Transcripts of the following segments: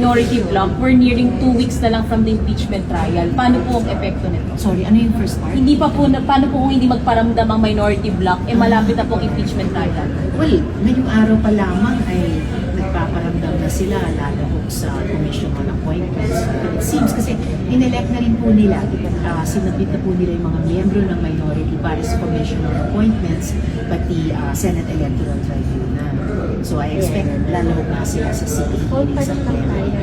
minority bloc. We're nearing 2 weeks na lang from the impeachment trial. Paano po ang epekto nito? Sorry, ano yung first part? Hindi pa po, paano po kung hindi magparamdam ang minority bloc, malapit na po ang impeachment trial? Well, ngayong araw pa lamang ay nagpaparamdam na sila lalahok sa Commission on Appointments. It seems kasi inelect na rin po nila, sinabit na po nila yung mga miyembro ng minority para sa Commission on Appointments, pati Senate Electoral Tribunal. So I expect lalahok na sila sa city hearing sa plenary.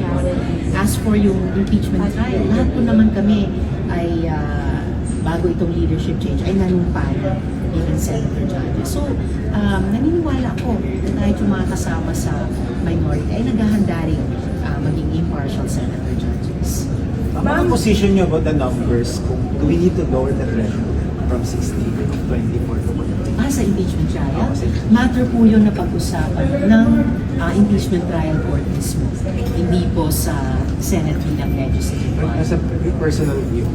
As for yung impeachment trial, lahat po naman kami ay bago itong leadership change ay nanumpana even senator judges. So, naniniwala ko na kahit yung mga kasama sa minority ay naghahanda rin maging impartial senator judges. Ano ang position niyo about the numbers? Do we need to lower the threshold from 16 to 24 to 1? Sa impeachment trial, matter po yun na pag-usapan ng impeachment trial court mismo. Hindi po sa Senate bilang legislative body. As a personal view.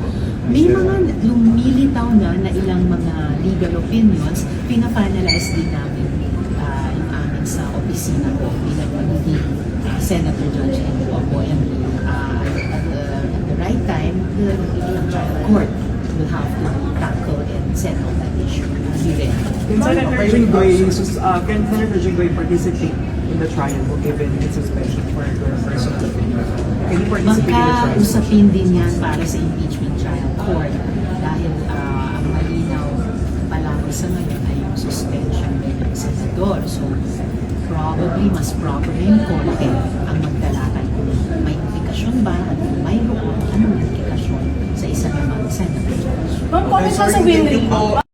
May mga lumilitaw na ilang mga legal opinions, pina-finalize din namin yung amin sa opisina ko bilang magiging senator judge and po. And at the right time, the trial court will have to tackle and settle that issue. Can Senator Jinggoy participate in the trial given its suspension for her personal opinion? Can you participate in the trial? Magkausapin din yan para sa impeachment trial court dahil ang malinaw palagi sa ngayon ay yung suspension ng senador. So, probably mas proper yung korte ang magtalakay kung may implikasyon ba at kung mayroon, anong implikasyon sa isa namang senator. Ma'am, comment sa win rate.